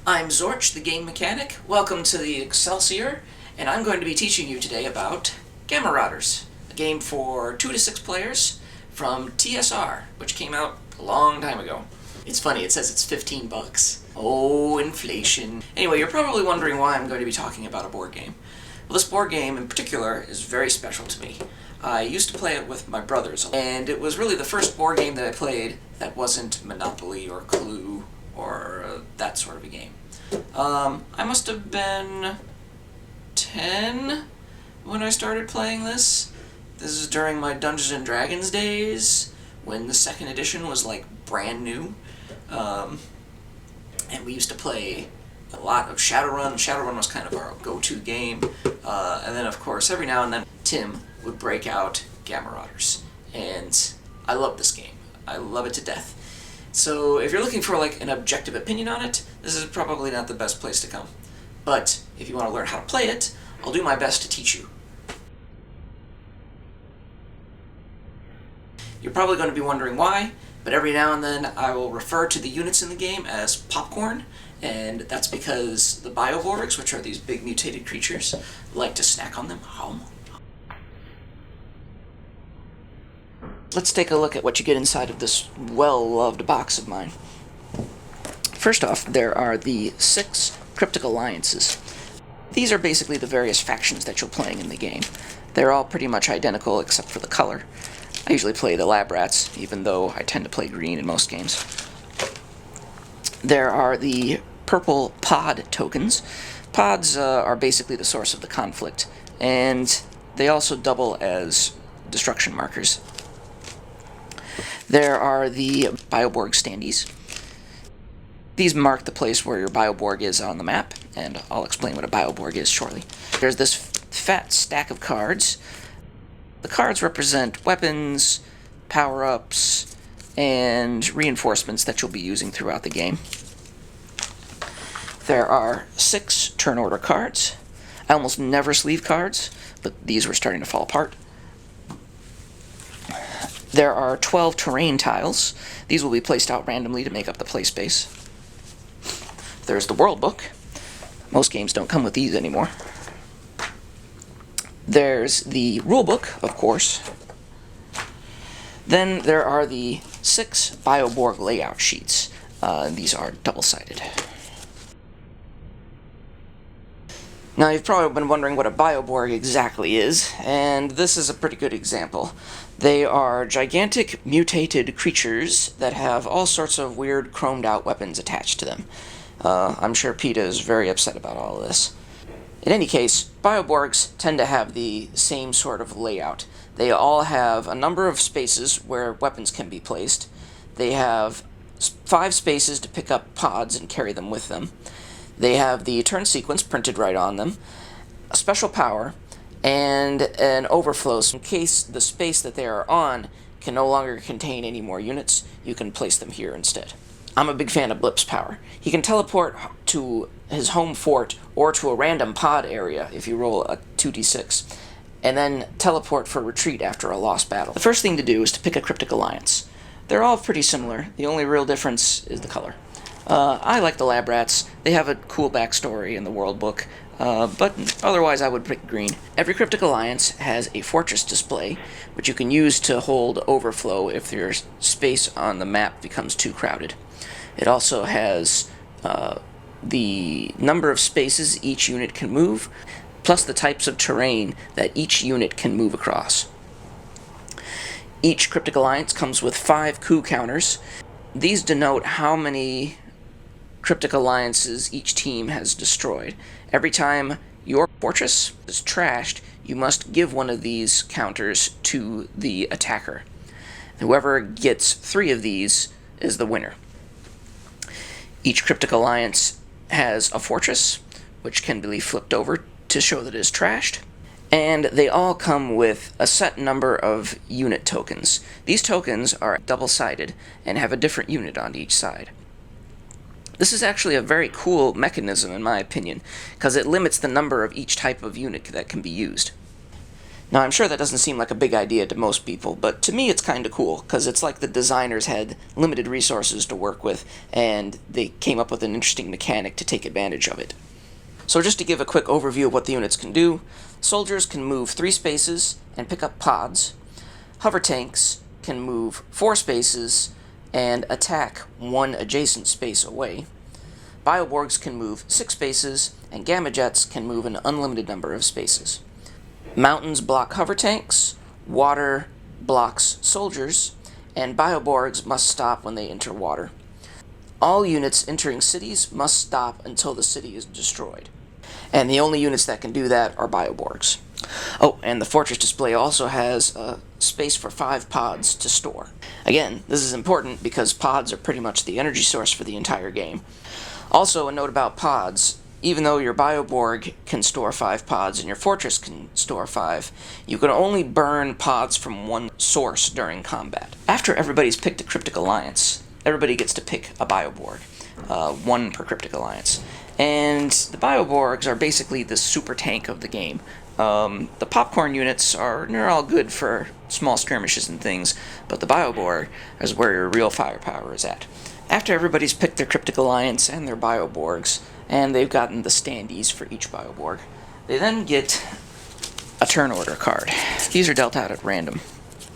I'm Zorch, the Game Mechanic. Welcome to the Excelsior, and I'm going to be teaching you today about Gammarauders, a game for 2 to 6 players from TSR, which came out a long time ago. It's funny, it says it's 15 bucks. Oh, inflation. Anyway, you're probably wondering why I'm going to be talking about a board game. Well, this board game in particular is very special to me. I used to play it with my brothers, and it was really the first board game that I played that wasn't Monopoly or Clue or that sort of a game. I must have been 10 when I started playing this. This is during my Dungeons and Dragons days, when the second edition was like brand new. And we used to play a lot of Shadowrun. Shadowrun was kind of our go-to game. And then, of course, every now and then, Tim would break out Gammarauders. And I love this game. I love it to death. So if you're looking for like an objective opinion on it, this is probably not the best place to come. But if you want to learn how to play it, I'll do my best to teach you. You're probably going to be wondering why, but every now and then I will refer to the units in the game as popcorn, and that's because the Bioborgs, which are these big mutated creatures, like to snack on them. Let's take a look at what you get inside of this well-loved box of mine. First off, there are the 6 Cryptic Alliances. These are basically the various factions that you're playing in the game. They're all pretty much identical except for the color. I usually play the Lab Rats, even though I tend to play green in most games. There are the purple pod tokens. Pods are basically the source of the conflict, and they also double as destruction markers. There are the Bioborg standees. These mark the place where your Bioborg is on the map, and I'll explain what a Bioborg is shortly. There's this fat stack of cards. The cards represent weapons, power-ups, and reinforcements that you'll be using throughout the game. There are 6 turn order cards. I almost never sleeve cards, but these were starting to fall apart. There are 12 terrain tiles. These will be placed out randomly to make up the play space. There's the World Book. Most games don't come with these anymore. There's the Rule Book, of course. Then there are the 6 Bioborg layout sheets. These are double-sided. Now, you've probably been wondering what a Bioborg exactly is, and this is a pretty good example. They are gigantic mutated creatures that have all sorts of weird chromed-out weapons attached to them. I'm sure PETA is very upset about all of this. In any case, Bioborgs tend to have the same sort of layout. They all have a number of spaces where weapons can be placed. They have 5 spaces to pick up pods and carry them with them. They have the turn sequence printed right on them, a special power, and an overflow. So in case the space that they are on can no longer contain any more units, you can place them here instead. I'm a big fan of Blip's power. He can teleport to his home fort or to a random pod area if you roll a 2d6, and then teleport for retreat after a lost battle. The first thing to do is to pick a Cryptic Alliance. They're all pretty similar. The only real difference is the color. I like the Lab Rats. They have a cool backstory in the World Book, but otherwise I would pick green. Every Cryptic Alliance has a fortress display, which you can use to hold overflow if your space on the map becomes too crowded. It also has the number of spaces each unit can move, plus the types of terrain that each unit can move across. Each Cryptic Alliance comes with 5 coup counters. These denote how many Cryptic Alliances each team has destroyed. Every time your fortress is trashed, you must give one of these counters to the attacker. Whoever gets 3 of these is the winner. Each Cryptic Alliance has a fortress, which can be flipped over to show that it is trashed, and they all come with a set number of unit tokens. These tokens are double-sided and have a different unit on each side. This is actually a very cool mechanism, in my opinion, because it limits the number of each type of unit that can be used. Now, I'm sure that doesn't seem like a big idea to most people, but to me it's kind of cool, because it's like the designers had limited resources to work with, and they came up with an interesting mechanic to take advantage of it. So just to give a quick overview of what the units can do, soldiers can move 3 spaces and pick up pods. Hover tanks can move 4 spaces and attack 1 adjacent space away. Bioborgs can move 6 spaces, and Gamma Jets can move an unlimited number of spaces. Mountains block hover tanks, water blocks soldiers, and Bioborgs must stop when they enter water. All units entering cities must stop until the city is destroyed. And the only units that can do that are Bioborgs. Oh, and the fortress display also has a space for 5 pods to store. Again, this is important because pods are pretty much the energy source for the entire game. Also, a note about pods. Even though your Bioborg can store 5 pods and your fortress can store 5, you can only burn pods from one source during combat. After everybody's picked a Cryptic Alliance, everybody gets to pick a Bioborg, 1 per Cryptic Alliance. And the Bioborgs are basically the super tank of the game. The popcorn units they're all good for small skirmishes and things, but the Bioborg is where your real firepower is at. After everybody's picked their Cryptic Alliance and their Bioborgs, and they've gotten the standees for each Bioborg, they then get a turn order card. These are dealt out at random.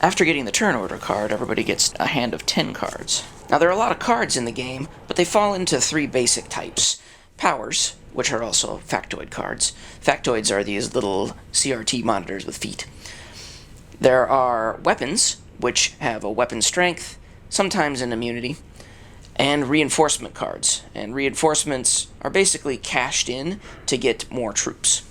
After getting the turn order card, everybody gets a hand of 10 cards. Now, there are a lot of cards in the game, but they fall into 3 basic types. Powers, which are also factoid cards. Factoids are these little CRT monitors with feet. There are weapons, which have a weapon strength, sometimes an immunity, and reinforcement cards. And reinforcements are basically cashed in to get more troops.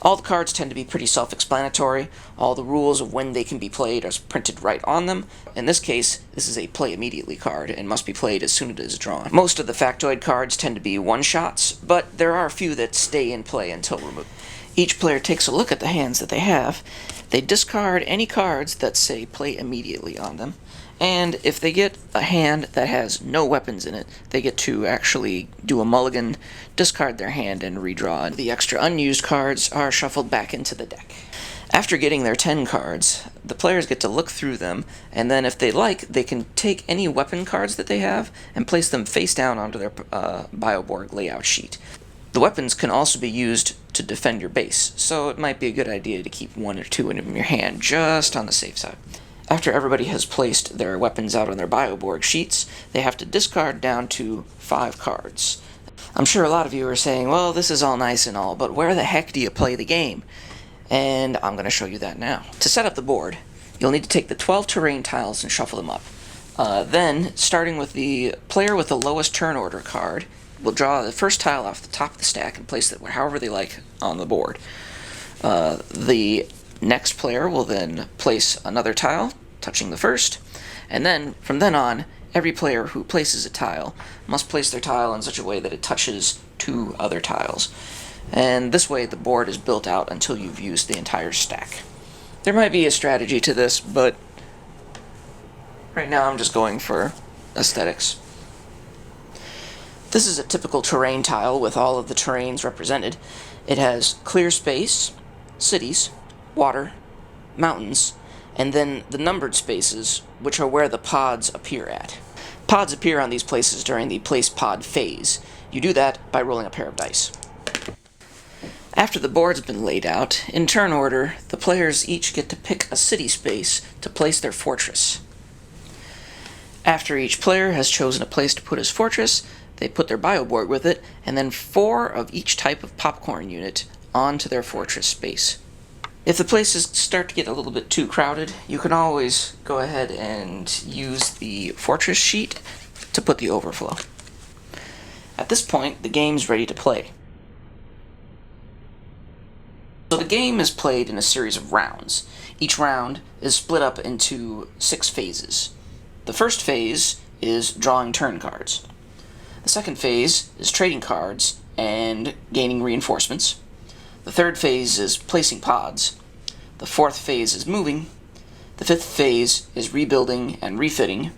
All the cards tend to be pretty self-explanatory. All the rules of when they can be played are printed right on them. In this case, this is a play immediately card and must be played as soon as it is drawn. Most of the factoid cards tend to be one-shots, but there are a few that stay in play until removed. Each player takes a look at the hands that they have. They discard any cards that say play immediately on them. And if they get a hand that has no weapons in it, they get to actually do a mulligan, discard their hand, and redraw. The extra unused cards are shuffled back into the deck. After getting their 10 cards, the players get to look through them, and then if they like, they can take any weapon cards that they have and place them face down onto their Bioborg layout sheet. The weapons can also be used to defend your base, so it might be a good idea to keep 1 or 2 in your hand, just on the safe side. After everybody has placed their weapons out on their Bioborg sheets, they have to discard down to 5 cards. I'm sure a lot of you are saying, well, this is all nice and all, but where the heck do you play the game? And I'm going to show you that now. To set up the board, you'll need to take the 12 terrain tiles and shuffle them up. Then, starting with the player with the lowest turn order card, will draw the first tile off the top of the stack and place it however they like on the board. The next player will then place another tile, touching the first, and then, from then on, every player who places a tile must place their tile in such a way that it touches 2 other tiles. And this way the board is built out until you've used the entire stack. There might be a strategy to this, but right now I'm just going for aesthetics. This is a typical terrain tile with all of the terrains represented. It has clear space, cities, water, mountains, and then the numbered spaces, which are where the pods appear at. Pods appear on these places during the place pod phase. You do that by rolling a pair of dice. After the board's been laid out, in turn order, the players each get to pick a city space to place their fortress. After each player has chosen a place to put his fortress, they put their Bioborg with it, and then 4 of each type of popcorn unit onto their fortress space. If the places start to get a little bit too crowded, you can always go ahead and use the fortress sheet to put the overflow. At this point, the game's ready to play. So the game is played in a series of rounds. Each round is split up into 6 phases. The first phase is drawing turn cards. The second phase is trading cards and gaining reinforcements. The third phase is placing pods. The fourth phase is moving. The fifth phase is rebuilding and refitting.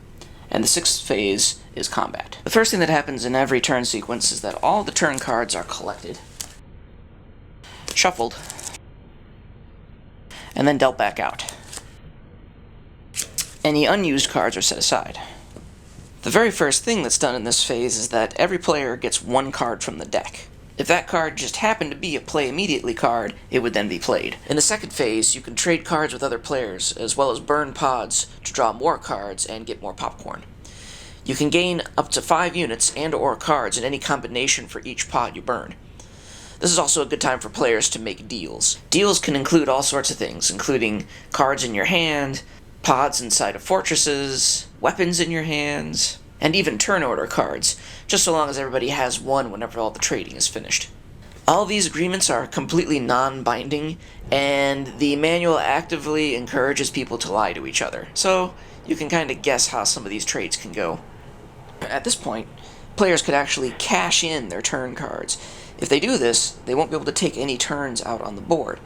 And the sixth phase is combat. The first thing that happens in every turn sequence is that all the turn cards are collected, shuffled, and then dealt back out. Any unused cards are set aside. The very first thing that's done in this phase is that every player gets one card from the deck. If that card just happened to be a play immediately card, it would then be played. In the second phase, you can trade cards with other players, as well as burn pods to draw more cards and get more popcorn. You can gain up to 5 units and/or cards in any combination for each pod you burn. This is also a good time for players to make deals. Deals can include all sorts of things, including cards in your hand, pods inside of fortresses, weapons in your hands, and even turn order cards, just so long as everybody has one whenever all the trading is finished. All these agreements are completely non-binding, and the manual actively encourages people to lie to each other, so you can kind of guess how some of these trades can go. At this point, players could actually cash in their turn cards. If they do this, they won't be able to take any turns out on the board.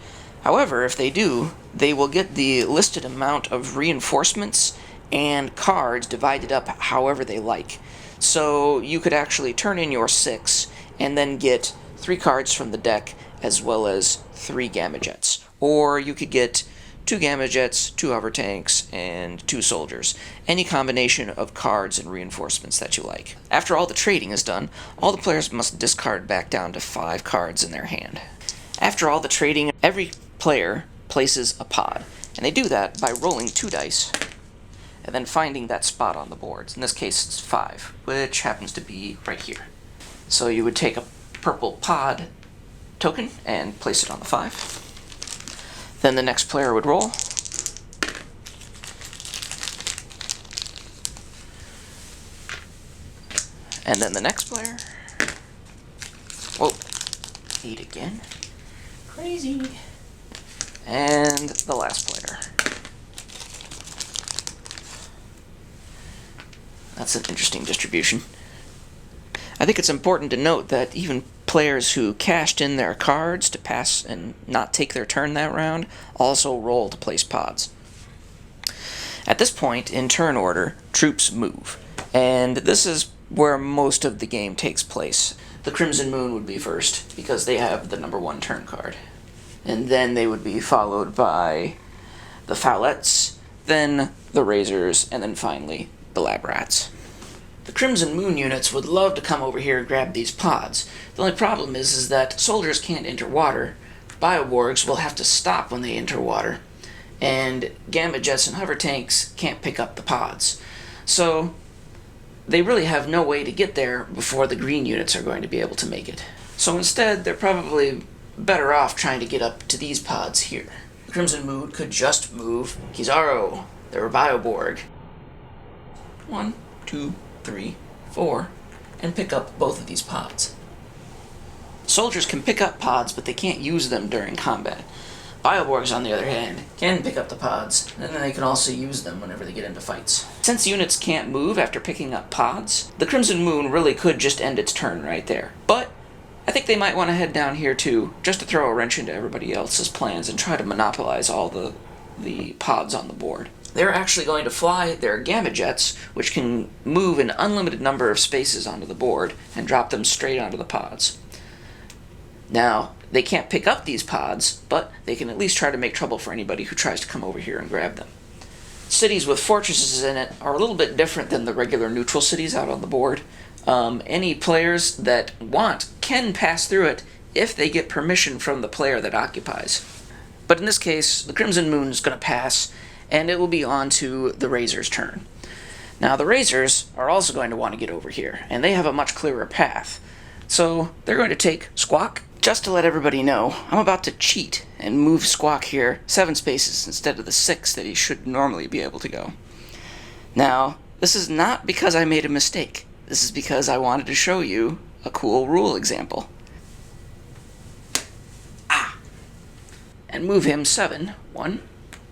However, if they do, they will get the listed amount of reinforcements and cards divided up however they like. So you could actually turn in your 6 and then get 3 cards from the deck as well as 3 Gamma Jets. Or you could get 2 Gamma Jets, 2 hover tanks, and 2 soldiers. Any combination of cards and reinforcements that you like. After all the trading is done, all the players must discard back down to 5 cards in their hand. After all the trading, every player places a pod, and they do that by rolling 2 dice and then finding that spot on the board. In this case, it's 5, which happens to be right here. So you would take a purple pod token and place it on the 5. Then the next player would roll. And then the next player. Whoa, 8 again. Crazy. And the last player. That's an interesting distribution. I think it's important to note that even players who cashed in their cards to pass and not take their turn that round also roll to place pods. At this point, in turn order, troops move, and this is where most of the game takes place. The Crimson Moon would be first, because they have the number 1 turn card. And then they would be followed by the Fowlettes, then the Razors, and then finally the Lab Rats. The Crimson Moon units would love to come over here and grab these pods. The only problem is that soldiers can't enter water, Bioborgs will have to stop when they enter water, and Gamma Jets and Hover Tanks can't pick up the pods. So they really have no way to get there before the green units are going to be able to make it. So instead, they're probably better off trying to get up to these pods here. The Crimson Moon could just move Kizaru, their Bioborg. 1, 2, 3, 4, and pick up both of these pods. Soldiers can pick up pods, but they can't use them during combat. Bioborgs, on the other hand, can pick up the pods, and then they can also use them whenever they get into fights. Since units can't move after picking up pods, the Crimson Moon really could just end its turn right there. But I think they might want to head down here too, just to throw a wrench into everybody else's plans and try to monopolize all the pods on the board. They're actually going to fly their Gamma Jets, which can move an unlimited number of spaces onto the board, and drop them straight onto the pods. Now, they can't pick up these pods, but they can at least try to make trouble for anybody who tries to come over here and grab them. Cities with fortresses in it are a little bit different than the regular neutral cities out on the board. Any players that want can pass through it if they get permission from the player that occupies. But in this case, the Crimson Moon is going to pass, and it will be on to the Razor's turn. Now, the Razors are also going to want to get over here, and they have a much clearer path. So they're going to take Squawk. Just to let everybody know, I'm about to cheat and move Squawk here 7 spaces instead of the 6 that he should normally be able to go. Now, this is not because I made a mistake. This is because I wanted to show you a cool rule example. And move him 7. 1,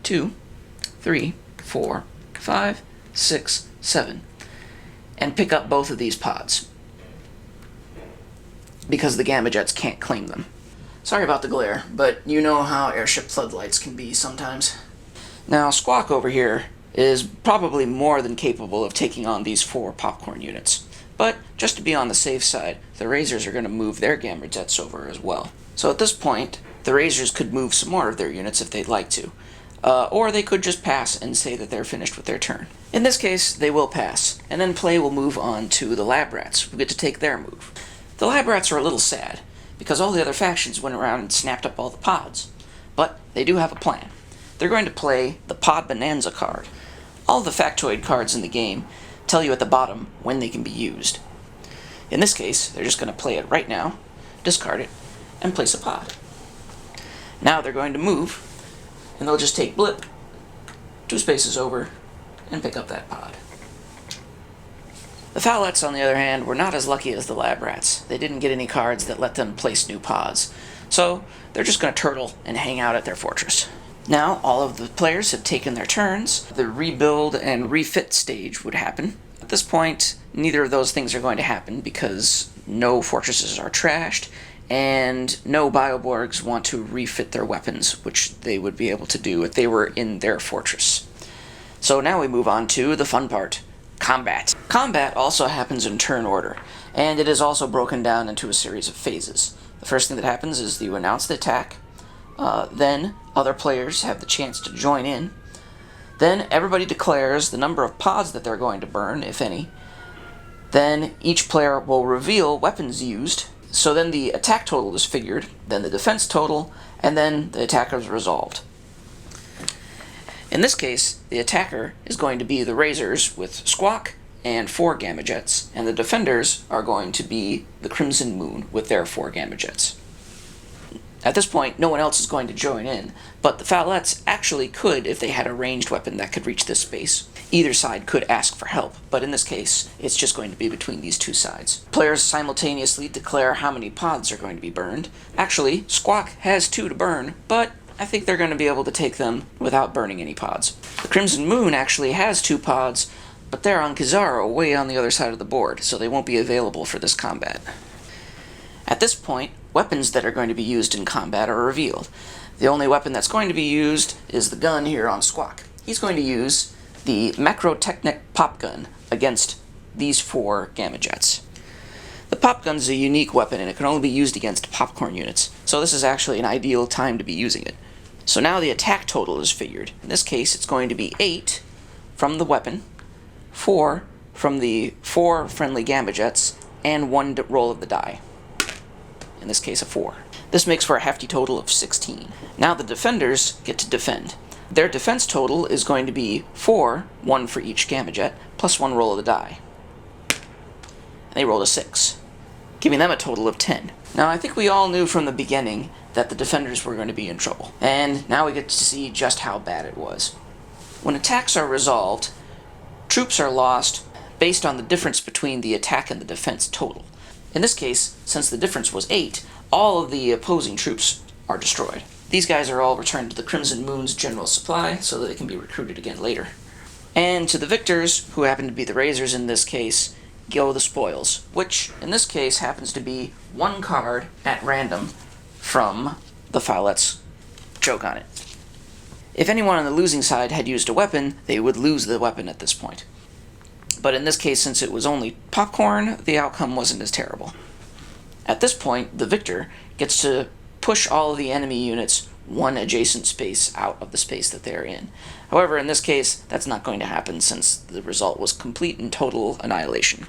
2, 3, 4, 5, 6, 7. And pick up both of these pods, because the Gamma Jets can't claim them. Sorry about the glare, but you know how airship floodlights can be sometimes. Now, Squawk over here is probably more than capable of taking on these 4 popcorn units. But just to be on the safe side, the Razors are going to move their Gamma Jets over as well. So at this point, the Razors could move some more of their units if they'd like to. Or they could just pass and say that they're finished with their turn. In this case, they will pass, and then play will move on to the Lab Rats, who get to take their move. The Lab Rats are a little sad, because all the other factions went around and snapped up all the pods. But they do have a plan. They're going to play the Pod Bonanza card. All the factoid cards in the game tell you at the bottom when they can be used. In this case, they're just going to play it right now, discard it, and place a pod. Now they're going to move, and they'll just take blip, 2 spaces over, and pick up that pod. The Fowlettes, on the other hand, were not as lucky as the Lab Rats. They didn't get any cards that let them place new pods, so they're just going to turtle and hang out at their fortress. Now, all of the players have taken their turns. The rebuild and refit stage would happen. At this point, neither of those things are going to happen because no fortresses are trashed, and no Bioborgs want to refit their weapons, which they would be able to do if they were in their fortress. So now we move on to the fun part, combat. Combat also happens in turn order, and it is also broken down into a series of phases. The first thing that happens is that you announce the attack, then other players have the chance to join in, then everybody declares the number of pods that they're going to burn, if any, then each player will reveal weapons used, so then the attack total is figured, then the defense total, and then the attacker is resolved. In this case, the attacker is going to be the Razors with Squawk and 4 Gamma Jets, and the defenders are going to be the Crimson Moon with their 4 Gamma Jets. At this point, no one else is going to join in, but the Fowlettes actually could if they had a ranged weapon that could reach this space. Either side could ask for help, but in this case, it's just going to be between these two sides. Players simultaneously declare how many pods are going to be burned. Actually, Squawk has 2 to burn, but I think they're going to be able to take them without burning any pods. The Crimson Moon actually has 2 pods, but they're on Kizaru, way on the other side of the board, so they won't be available for this combat. At this point, weapons that are going to be used in combat are revealed. The only weapon that's going to be used is the gun here on Squawk. He's going to use the Macrotechnic Pop Gun against these 4 Gamma Jets. The Pop Gun is a unique weapon, and it can only be used against popcorn units, so this is actually an ideal time to be using it. So now the attack total is figured. In this case, it's going to be 8 from the weapon, 4 from the 4 friendly Gamma Jets, and 1 roll of the die. In this case, a 4. This makes for a hefty total of 16. Now the defenders get to defend. Their defense total is going to be 4, 1 for each Gamma Jet, plus 1 roll of the die. And they rolled a 6, giving them a total of 10. Now I think we all knew from the beginning that the defenders were going to be in trouble, and now we get to see just how bad it was. When attacks are resolved, troops are lost based on the difference between the attack and the defense total. In this case, since the difference was 8, all of the opposing troops are destroyed. These guys are all returned to the Crimson Moon's general supply so that they can be recruited again later. And to the victors, who happen to be the Razors in this case, go the spoils, which in this case happens to be 1 card at random from the Fowlettes' joke on it. If anyone on the losing side had used a weapon, they would lose the weapon at this point. But in this case, since it was only popcorn, the outcome wasn't as terrible. At this point, the victor gets to push all of the enemy units 1 adjacent space out of the space that they're in. However, in this case, that's not going to happen since the result was complete and total annihilation.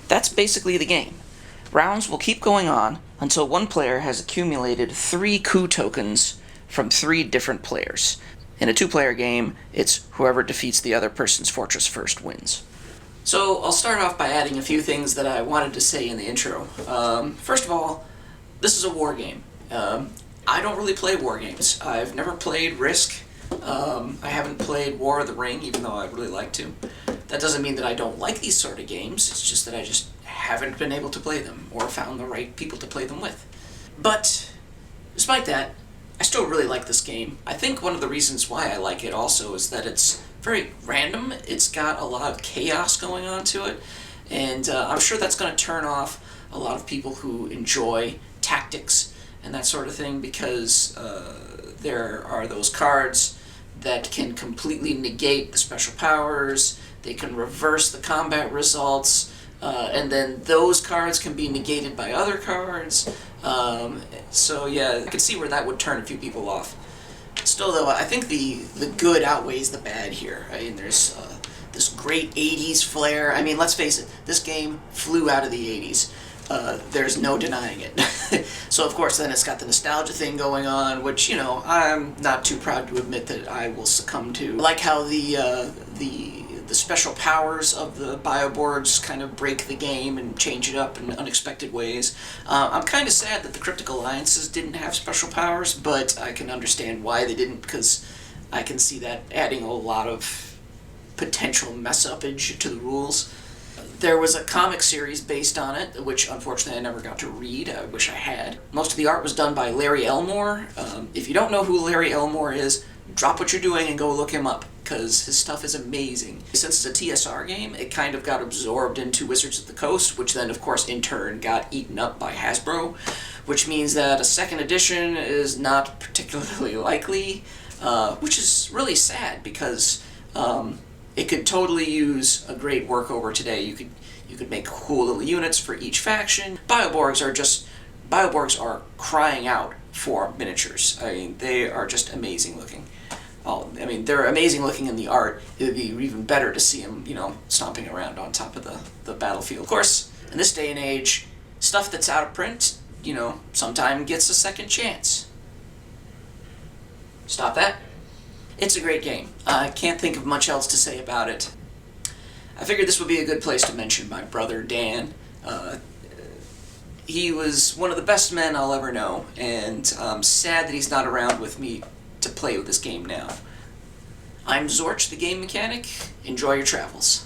That's basically the game. Rounds will keep going on until one player has accumulated 3 coup tokens from 3 different players. In a 2-player game, it's whoever defeats the other person's fortress first wins. So I'll start off by adding a few things that I wanted to say in the intro. First of all, this is a war game. I don't really play war games. I've never played Risk. I haven't played War of the Ring, even though I'd really like to. That doesn't mean that I don't like these sort of games, it's just that I just haven't been able to play them, or found the right people to play them with. But, despite that, I still really like this game. I think one of the reasons why I like it also is that it's very random. It's got a lot of chaos going on to it, and I'm sure that's going to turn off a lot of people who enjoy tactics and that sort of thing, because there are those cards that can completely negate the special powers, they can reverse the combat results, and then those cards can be negated by other cards. So yeah, I can see where that would turn a few people off. Still, though, I think the good outweighs the bad here. I mean, there's this great 80s flair. I mean, let's face it, this game flew out of the 80s. There's no denying it. So, of course, then it's got the nostalgia thing going on, which, you know, I'm not too proud to admit that I will succumb to. I like how the special powers of the bioboards kind of break the game and change it up in unexpected ways. I'm kind of sad that the Cryptic Alliances didn't have special powers, but I can understand why they didn't, because I can see that adding a lot of potential mess-upage to the rules. There was a comic series based on it, which unfortunately I never got to read. I wish I had. Most of the art was done by Larry Elmore. If you don't know who Larry Elmore is, drop what you're doing and go look him up, because his stuff is amazing. Since it's a TSR game, it kind of got absorbed into Wizards of the Coast, which then, of course, in turn got eaten up by Hasbro, which means that a second edition is not particularly likely, which is really sad, because it could totally use a great workover today. You could make cool little units for each faction. Bioborgs are crying out for miniatures. I mean, they are just amazing looking. I mean, they're amazing looking in the art. It would be even better to see them, you know, stomping around on top of the battlefield. Of course, in this day and age, stuff that's out of print, you know, sometimes gets a second chance. Stop that. It's a great game. I can't think of much else to say about it. I figured this would be a good place to mention my brother, Dan. He was one of the best men I'll ever know, and I'm sad that he's not around with me to play with this game now. I'm Zorch, the Game Mechanic. Enjoy your travels.